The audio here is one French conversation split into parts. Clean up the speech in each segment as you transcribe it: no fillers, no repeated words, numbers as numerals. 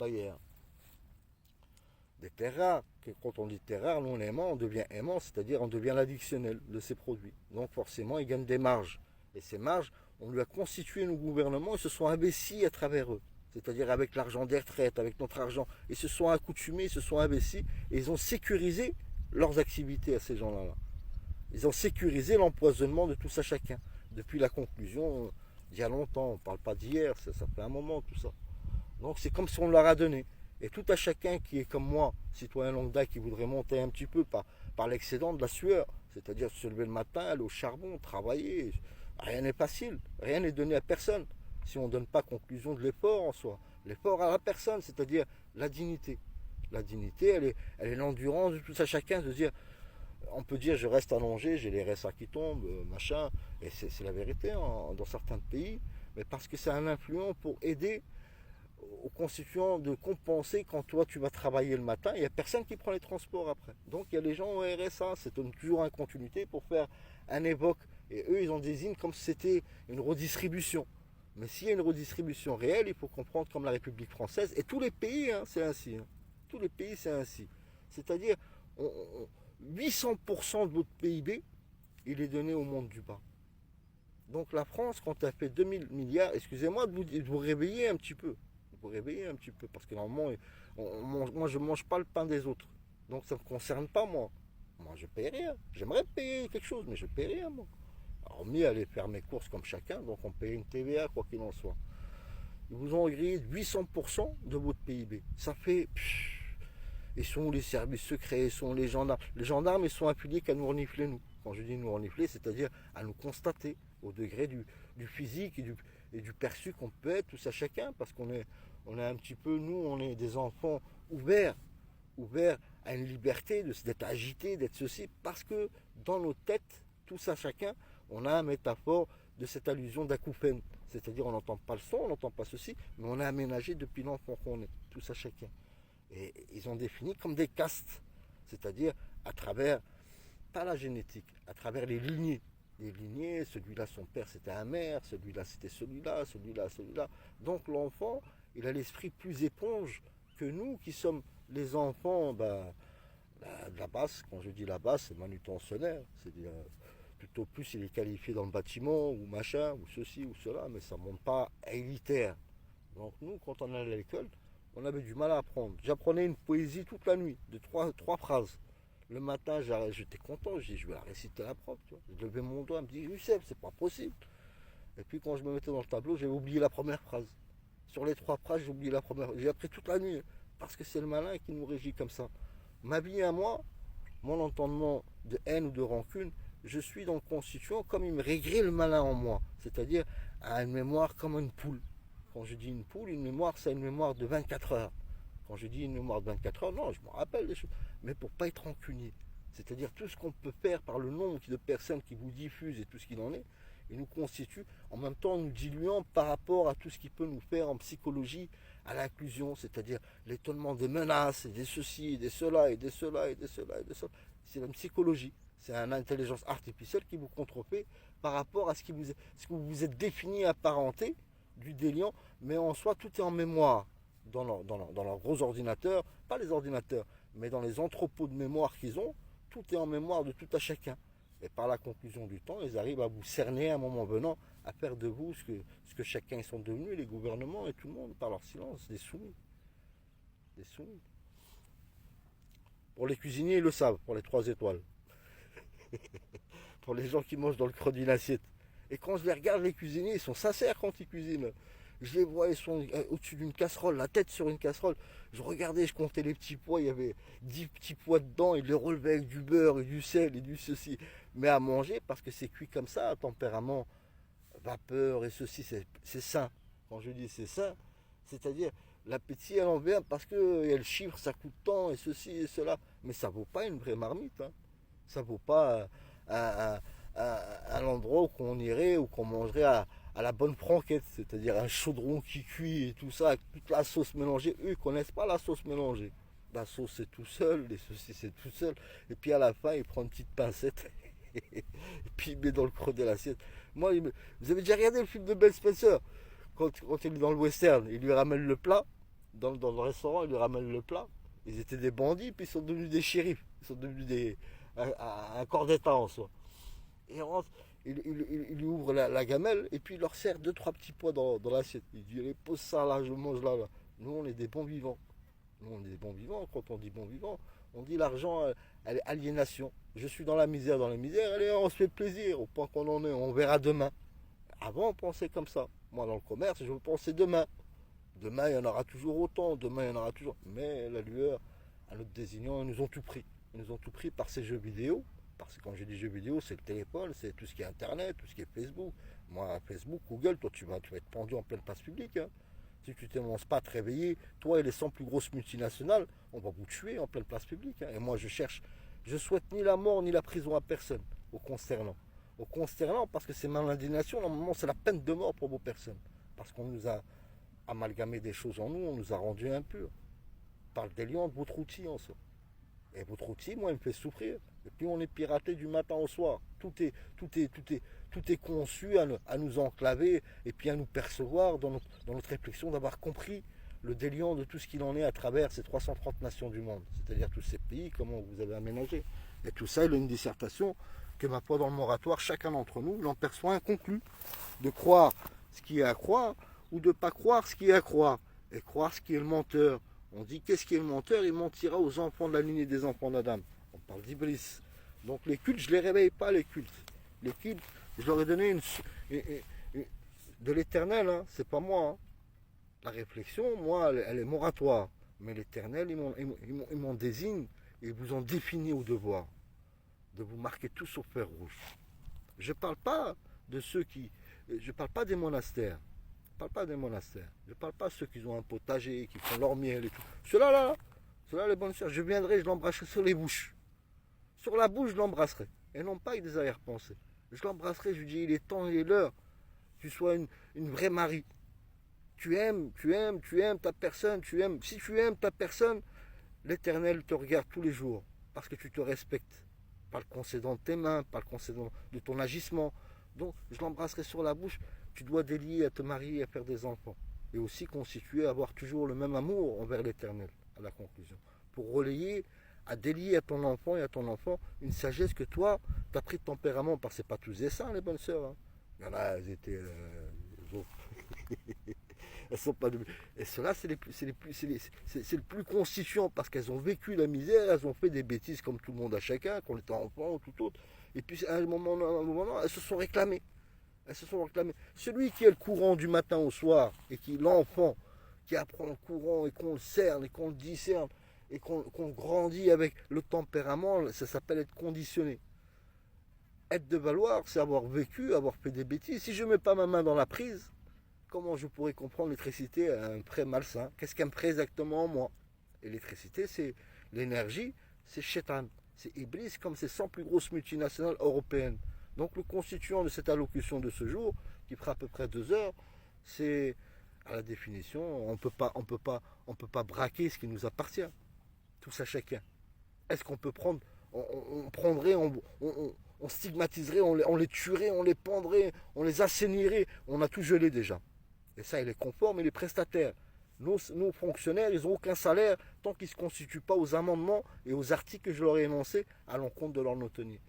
d'ailleurs. Des terres rares. Quand on dit terres rares, nous on est aimant, on devient aimant, c'est-à-dire on devient l'additionnel de ces produits. Donc forcément, ils gagnent des marges. Et ces marges, on lui a constitué nos gouvernements, ils se sont investis à travers eux. C'est-à-dire avec l'argent des retraites, avec notre argent. Ils se sont accoutumés, ils se sont investis et ils ont sécurisé leurs activités à ces gens-là. Ils ont sécurisé l'empoisonnement de tout ça chacun. Depuis la conclusion, d'il y a longtemps, on ne parle pas d'hier, ça fait un moment tout ça. Donc c'est comme si on leur a donné. Et tout à chacun qui est comme moi, citoyen lambda, qui voudrait monter un petit peu par l'excédent de la sueur, c'est-à-dire se lever le matin, aller au charbon, travailler, rien n'est facile, rien n'est donné à personne. Si on ne donne pas conclusion de l'effort en soi, l'effort à la personne, c'est-à-dire la dignité. La dignité, elle est l'endurance de tout à chacun, de dire, on peut dire je reste allongé, j'ai les RSA qui tombent, machin, et c'est la vérité dans certains pays, mais parce que c'est un influent pour aider aux constituants de compenser quand toi tu vas travailler le matin, il n'y a personne qui prend les transports après. Donc il y a les gens au RSA, c'est toujours en continuité pour faire un évoque. Et eux, ils en désignent comme si c'était une redistribution. Mais s'il y a une redistribution réelle, il faut comprendre comme la République française, et tous les pays, hein, c'est ainsi. Hein. Tous les pays, c'est ainsi. C'est-à-dire, 800% de votre PIB, il est donné au monde du bas. Donc la France, quand elle fait 2000 milliards, excusez-moi de vous réveiller un petit peu. Vous réveiller un petit peu, parce que normalement, moi je ne mange pas le pain des autres. Donc ça ne me concerne pas moi. Moi je paye rien. J'aimerais payer quelque chose, mais je paye rien moi. Alors mieux aller faire mes courses comme chacun, donc on paye une TVA quoi qu'il en soit. Ils vous ont grillé 800% de votre PIB. Ça fait... Ils sont où les services secrets, ils sont les gendarmes. Les gendarmes, ils sont affiliés qu'à nous renifler, nous. Quand je dis nous renifler, c'est-à-dire à nous constater au degré du physique et du perçu qu'on peut être, tout ça chacun, parce qu'on est un petit peu, nous, on est des enfants ouverts à une liberté d'être agités, d'être ceci, parce que dans nos têtes, tout ça chacun, on a une métaphore de cette allusion d'acouphène. C'est-à-dire on n'entend pas le son, on n'entend pas ceci, mais on a aménagé depuis l'enfant qu'on est, tout ça chacun. Et ils ont défini comme des castes, c'est-à-dire à travers, pas la génétique, à travers les lignées. Les lignées, celui-là son père c'était un maire, celui-là c'était celui-là, celui-là, celui-là. Donc l'enfant, il a l'esprit plus éponge que nous qui sommes les enfants de la basse. Quand je dis la basse, c'est manutentionnaire, c'est-à-dire plutôt plus il est qualifié dans le bâtiment ou machin, ou ceci ou cela, mais ça ne monte pas élitaire. Donc nous, quand on allait à l'école, on avait du mal à apprendre. J'apprenais une poésie toute la nuit, de trois phrases. Le matin, j'étais content, je vais la réciter à la prof. Tu vois. Je levais mon doigt, elle me dit Youssef, c'est pas possible. Et puis quand je me mettais dans le tableau, j'avais oublié la première phrase. Sur les 3 phrases, j'ai oublié la première. J'ai appris toute la nuit, parce que c'est le malin qui nous régit comme ça. Ma vie à moi, mon entendement de haine ou de rancune, je suis dans le constituant comme il me régrait le malin en moi. C'est-à-dire à une mémoire comme une poule. Quand je dis une poule, une mémoire, c'est une mémoire de 24 heures. Quand je dis une mémoire de 24 heures, non, je me rappelle des choses, mais pour ne pas être rancunier. C'est-à-dire tout ce qu'on peut faire par le nombre de personnes qui vous diffusent et tout ce qu'il en est, il nous constitue, en même temps nous diluant par rapport à tout ce qui peut nous faire en psychologie à l'inclusion, c'est-à-dire l'étonnement des menaces, et des ceci, et des cela, et des cela, et des cela, et des cela. C'est une psychologie, c'est une intelligence artificielle qui vous contrefait par rapport à ce que vous vous êtes défini apparenté du déliant, mais en soi tout est en mémoire dans leurs gros ordinateurs, pas les ordinateurs, mais dans les entrepôts de mémoire qu'ils ont, tout est en mémoire de tout à chacun. Et par la conclusion du temps, ils arrivent à vous cerner à un moment venant, à faire de vous ce que chacun sont devenus, les gouvernements et tout le monde, par leur silence, des soumis. Des soumis. Pour les cuisiniers, ils le savent, pour les 3 étoiles. Pour les gens qui mangent dans le creux d'une assiette. Et quand je les regarde, les cuisiniers, ils sont sincères quand ils cuisinent. Je les vois, ils sont au-dessus d'une casserole, la tête sur une casserole. Je regardais, je comptais les petits pois, il y avait 10 petits pois dedans, ils les relevaient avec du beurre et du sel et du ceci. Mais à manger, parce que c'est cuit comme ça, à tempérament, vapeur et ceci, c'est sain. Quand je dis c'est sain, c'est-à-dire l'appétit elle en vient parce que y a le chiffre, ça coûte tant et ceci et cela. Mais ça vaut pas une vraie marmite. Hein. Ça vaut pas un endroit où on irait, ou qu'on mangerait à la bonne franquette, c'est-à-dire un chaudron qui cuit et tout ça, avec toute la sauce mélangée. Eux, ils connaissent pas la sauce mélangée. La sauce c'est tout seul, les saucisses c'est tout seul. Et puis à la fin, il prend une petite pincette et puis il met dans le creux de l'assiette. Moi, vous avez déjà regardé le film de Ben Spencer quand il est dans le western, il lui ramène le plat, dans le restaurant, ils lui ramènent le plat. Ils étaient des bandits, puis ils sont devenus des shérifs. Ils sont devenus un corps d'État en soi. Et il rentre, il lui ouvre la gamelle, et puis il leur sert deux, trois petits pois dans l'assiette. Il dit, allez, pose ça là, je mange là. Nous, on est des bons vivants. Nous, on est des bons vivants. Quand on dit bons vivants, on dit l'argent, elle est aliénation. Je suis dans la misère, allez, on se fait plaisir, au point qu'on en est, on verra demain. Avant, on pensait comme ça. Moi, dans le commerce, je pensais demain. Demain, il y en aura toujours autant. Demain, il y en aura toujours. Mais la lueur, à notre désignant, ils nous ont tout pris. Ils nous ont tout pris par ces jeux vidéo. Parce que quand j'ai dit jeux vidéo, c'est le téléphone, c'est tout ce qui est Internet, tout ce qui est Facebook. Moi, Facebook, Google, toi, tu vas être pendu en pleine place publique. Hein. Si tu ne t'annonces pas à te réveiller, toi et les 100 plus grosses multinationales, on va vous tuer en pleine place publique. Hein. Et moi, je souhaite ni la mort ni la prison à personne, au concernant. Au concernant, parce que c'est ma indignation, normalement, c'est la peine de mort pour vos personnes. Parce qu'on nous a amalgamé des choses en nous, on nous a rendus impurs. Par le déliant de votre outil en soi. Et votre outil, moi, il me fait souffrir. Et puis on est piraté du matin au soir. Tout est conçu à nous enclaver et puis à nous percevoir dans notre réflexion d'avoir compris le déliant de tout ce qu'il en est à travers ces 330 nations du monde. C'est-à-dire tous ces pays, comment vous avez aménagé. Et tout ça, il a une dissertation que ma foi dans le moratoire, chacun d'entre nous, il en perçoit un conclu. De croire ce qui est à croire ou de ne pas croire ce qui est à croire. Et croire ce qui est le menteur. On dit qu'est-ce qui est le menteur? Il mentira aux enfants de la lignée des enfants d'Adam. On parle d'Iblis. Donc les cultes, je ne les réveille pas, les cultes. Les cultes, je leur ai donné de l'éternel, hein, c'est pas moi. Hein. La réflexion, moi, elle est moratoire. Mais l'éternel, ils m'en désignent et ils vous ont défini au devoir de vous marquer tous au fer rouge. Je ne parle pas de ceux qui. Je ne parle pas des monastères. Je ne parle pas des monastères. Je ne parle pas de ceux qui ont un potager, qui font leur miel et tout. Ceux-là, les bonnes sœurs, je viendrai, je l'embrasserai sur les bouches. Sur la bouche, je l'embrasserai. Et non pas avec des arrière-pensées. Je l'embrasserai, je lui dis, il est temps, il est l'heure. Tu sois une vraie Marie. Tu aimes ta personne, tu aimes. Si tu aimes ta personne, l'Éternel te regarde tous les jours. Parce que tu te respectes. Par le concédant de tes mains, par le concédant de ton agissement. Donc, je l'embrasserai sur la bouche. Tu dois délier à te marier et à faire des enfants. Et aussi constituer, avoir toujours le même amour envers l'Éternel, à la conclusion. Pour relayer, à délier à ton enfant et à ton enfant une sagesse que toi, tu as pris de tempérament. Parce que ce n'est pas tous des saints, les bonnes sœurs. Hein. Il y en a, elles étaient... elles sont pas de... Et ceux-là, c'est le plus constituant parce qu'elles ont vécu la misère, elles ont fait des bêtises comme tout le monde à chacun, quand on était enfant ou tout autre. Et puis à un moment, elles se sont réclamées. Elles se sont réclamées. Celui qui est le courant du matin au soir et qui l'enfant qui apprend le courant et qu'on le cerne et qu'on le discerne et qu'on grandit avec le tempérament, ça s'appelle être conditionné. Être de valoir, c'est avoir vécu, avoir fait des bêtises. Si je ne mets pas ma main dans la prise, comment je pourrais comprendre l'électricité à un prêt malsain? Qu'est-ce qu'un prêt exactement en moi? Et l'électricité, c'est l'énergie, c'est Shaitan, c'est Iblis, comme ces 100 plus grosses multinationales européennes. Donc le constituant de cette allocution de ce jour, qui fera à peu près 2 heures, c'est à la définition, on peut pas braquer ce qui nous appartient, tous à chacun. Est-ce qu'on peut prendre, on prendrait, on stigmatiserait, on les tuerait, on les pendrait, on les assainirait, on a tout gelé déjà. Et ça, il est conforme, il est prestataire. Nos fonctionnaires, ils n'ont aucun salaire tant qu'ils ne se constituent pas aux amendements et aux articles que je leur ai énoncés à l'encontre de leur notennier.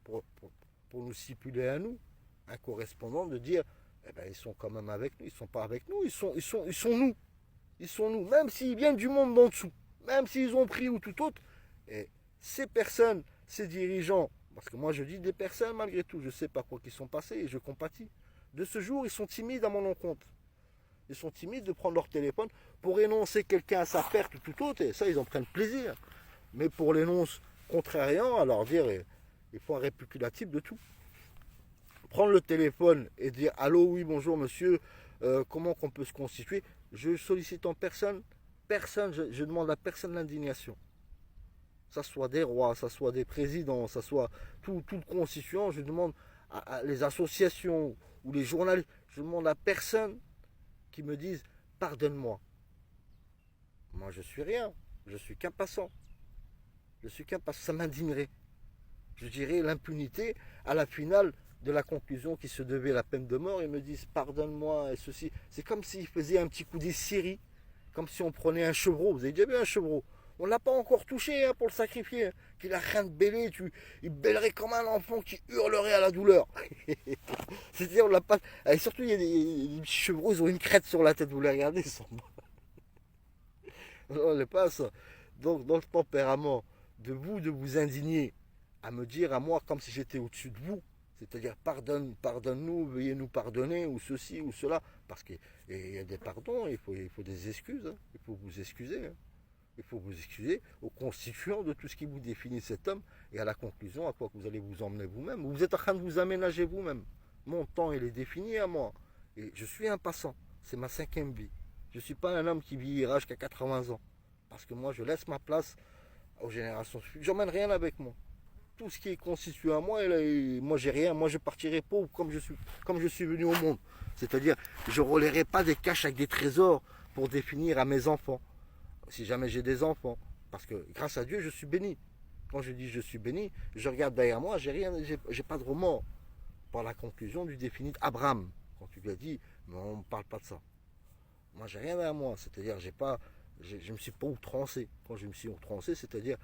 Pour nous stipuler à nous, un correspondant de dire, eh ben, ils sont quand même avec nous, ils ne sont pas avec nous, ils sont nous. Ils sont nous, même s'ils viennent du monde d'en dessous, même s'ils ont pris ou tout autre. Et ces personnes, ces dirigeants, parce que moi je dis des personnes malgré tout, je sais pas quoi qu'ils sont passés et je compatis. De ce jour, ils sont timides à mon encontre. Ils sont timides de prendre leur téléphone pour énoncer quelqu'un à sa perte ou tout autre, et ça, ils en prennent plaisir. Mais pour l'énonce contrariant, à leur dire, il faut un répuculatif de tout. Prendre le téléphone et dire, allô, oui, bonjour, monsieur, comment qu'on peut se constituer? Je sollicite en personne, je demande à personne l'indignation. Ça soit des rois, ça soit des présidents, ça soit tout le constituant, je demande à les associations ou les journalistes, je demande à personne qui me disent pardonne-moi. Moi je suis rien, je suis qu'un passant. Je suis qu'un passant, ça m'indignerait. Je dirais l'impunité à la finale de la conclusion qui se devait la peine de mort, ils me disent pardonne-moi et ceci. C'est comme s'ils faisaient un petit coup des séries Comme si on prenait un chevreau. Vous avez déjà vu un chevreau? On ne l'a pas encore touché hein, pour le sacrifier. Hein. Qu'il a rien de bêler, il bêlerait comme un enfant qui hurlerait à la douleur. C'est-à-dire, on l'a pas. Et surtout, il y a des petits chevreaux, ils ont une crête sur la tête. Vous les regardez, ils sont. On n'est pas ça. Donc, dans le tempérament de vous indigner, à me dire à moi comme si j'étais au-dessus de vous, c'est-à-dire pardonne-nous, veuillez nous pardonner, ou ceci, ou cela, parce qu'il y a des pardons, il faut des excuses, hein. Il faut vous excuser. Hein. Il faut vous excuser au constituant de tout ce qui vous définit cet homme et à la conclusion à quoi vous allez vous emmener vous-même. Vous êtes en train de vous aménager vous-même. Mon temps, il est défini à moi. Et je suis un passant. C'est ma 5e vie. Je ne suis pas un homme qui vieillira jusqu'à 80 ans. Parce que moi, je laisse ma place aux générations suivantes. J'emmène rien avec moi. Tout ce qui est constitué à moi, moi j'ai rien. Moi, je partirai pauvre comme je suis venu au monde. C'est-à-dire, je ne relèverai pas des caches avec des trésors pour définir à mes enfants. Si jamais j'ai des enfants. Parce que grâce à Dieu, je suis béni. Quand je dis je suis béni, je regarde derrière moi, j'ai pas de remords. Par la conclusion du défini Abraham. Quand tu lui as dit, mais on ne parle pas de ça. Moi, j'ai rien derrière moi. C'est-à-dire, je ne me suis pas outrancé. Quand je me suis outrancé, c'est-à-dire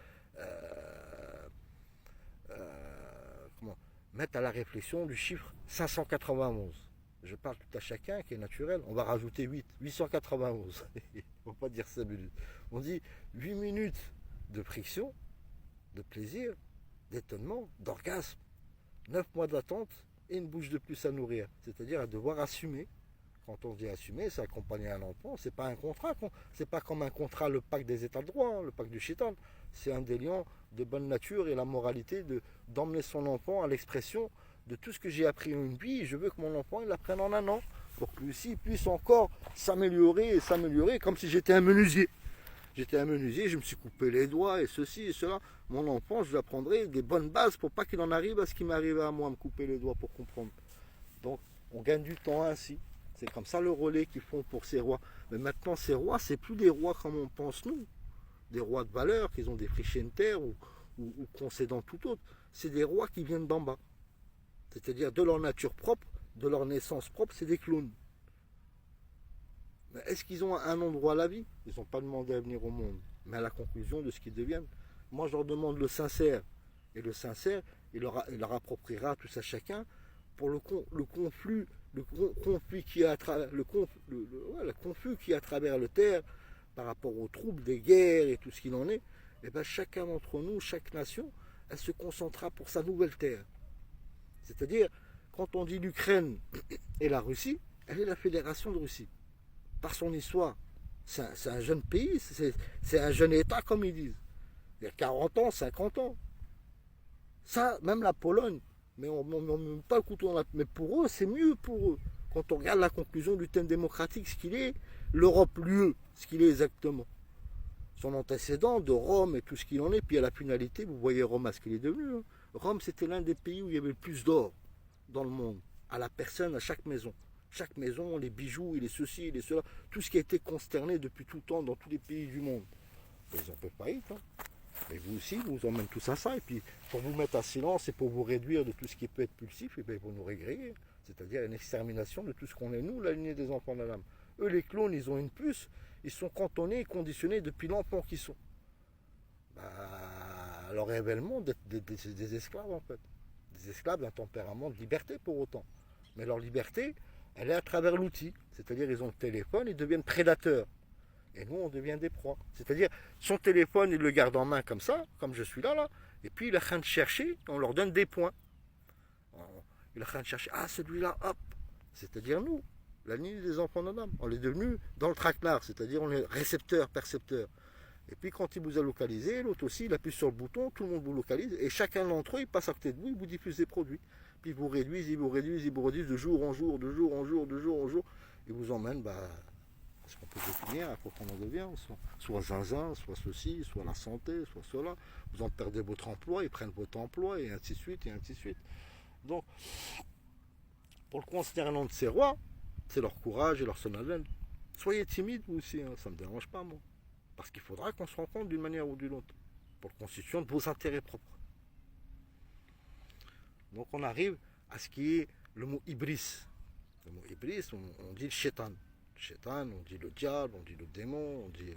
comment, mettre à la réflexion du chiffre 591. Je parle tout à chacun qui est naturel. On va rajouter 891. On ne va pas dire 5 minutes. On dit 8 minutes de friction, de plaisir, d'étonnement, d'orgasme, 9 mois d'attente et une bouche de plus à nourrir. C'est-à-dire à devoir assumer. Quand on dit assumer, c'est accompagner un enfant. C'est pas un contrat. C'est pas comme un contrat, le pacte des états de droit, hein, le pacte du shaitan. C'est un déliant de bonne nature et la moralité d'emmener son enfant à l'expression de tout ce que j'ai appris en une vie. Je veux que mon enfant il l'apprenne en un an pour que lui-ci puisse encore s'améliorer et s'améliorer comme si j'étais un menuisier. J'étais un menuisier, je me suis coupé les doigts et ceci et cela. Mon enfant, je lui apprendrai des bonnes bases pour pas qu'il en arrive à ce qui m'arrivait à moi, me couper les doigts pour comprendre. Donc, on gagne du temps ainsi. C'est comme ça le relais qu'ils font pour ces rois. Mais maintenant, ces rois, c'est plus des rois comme on pense nous. Des rois de valeur, qui ont des frichés de terre ou concédant tout autre. C'est des rois qui viennent d'en bas. C'est-à-dire de leur nature propre, de leur naissance propre, c'est des clowns. Mais est-ce qu'ils ont un endroit à la vie? Ils n'ont pas demandé à venir au monde, mais à la conclusion de ce qu'ils deviennent. Moi, je leur demande le sincère. Et le sincère, il leur appropriera tout ça chacun pour le conflit qui est le conflit qui est à travers le terre par rapport aux troubles des guerres et tout ce qu'il en est. Et bien chacun d'entre nous, chaque nation, elle se concentrera pour sa nouvelle terre. C'est-à-dire, quand on dit l'Ukraine et la Russie, elle est la fédération de Russie. Par son histoire, c'est un jeune pays, c'est un jeune État comme ils disent. Il y a 40 ans, 50 ans. Ça, même la Pologne, mais on ne met pas le couteau dans la... Mais pour eux, c'est mieux pour eux. Quand on regarde la conclusion du thème démocratique, ce qu'il est, l'Europe, l'UE, ce qu'il est exactement. Son antécédent de Rome et tout ce qu'il en est, puis à la finalité, vous voyez Rome à ce qu'il est devenu. Hein. Rome, c'était l'un des pays où il y avait le plus d'or dans le monde, à la personne, à chaque maison. Chaque maison, les bijoux, et les ceci, et les cela, tout ce qui a été consterné depuis tout le temps dans tous les pays du monde. Ils n'en peuvent pas être. Hein. Et vous aussi, vous emmènez tous à ça. Et puis, pour vous mettre à silence et pour vous réduire de tout ce qui peut être pulsif, et bien, pour nous régréer. C'est-à-dire une extermination de tout ce qu'on est, nous, la lignée des enfants d'Adam. Eux, les clones, ils ont une puce. Ils sont cantonnés et conditionnés depuis l'enfant qu'ils sont. Leur révèlement d'être des esclaves, en fait. Des esclaves d'un tempérament de liberté, pour autant. Mais leur liberté, elle est à travers l'outil. C'est-à-dire, ils ont le téléphone, ils deviennent prédateurs. Et nous, on devient des proies. C'est-à-dire, son téléphone, il le garde en main comme ça, comme je suis là. Et puis, il est en train de chercher, on leur donne des points. Il est en train de chercher, celui-là, hop. C'est-à-dire nous, la ligne des enfants d'Adam. On est devenu dans le traquenard, c'est-à-dire on est récepteur, percepteur. Et puis, quand il vous a localisé, l'autre aussi, il appuie sur le bouton, tout le monde vous localise. Et chacun d'entre eux, il passe à côté de vous, il vous diffuse des produits. Puis, ils vous réduisent de jour en jour, de jour en jour, de jour en jour. Ils vous emmènent, ce qu'on peut définir, à quoi on en devient, soit zinzin, soit ceci, soit la santé, soit cela. Vous en perdez votre emploi, ils prennent votre emploi, et ainsi de suite, et ainsi de suite. Donc, pour le concernant de ces rois, c'est leur courage et leur sonalène. Soyez timides vous aussi, hein, ça ne me dérange pas moi. Parce qu'il faudra qu'on se rencontre d'une manière ou d'une autre, pour le constitution de vos intérêts propres. Donc on arrive à ce qui est le mot ibris. Le mot ibris, on dit le shaitan. shaitan, on dit le diable, on dit le démon, on dit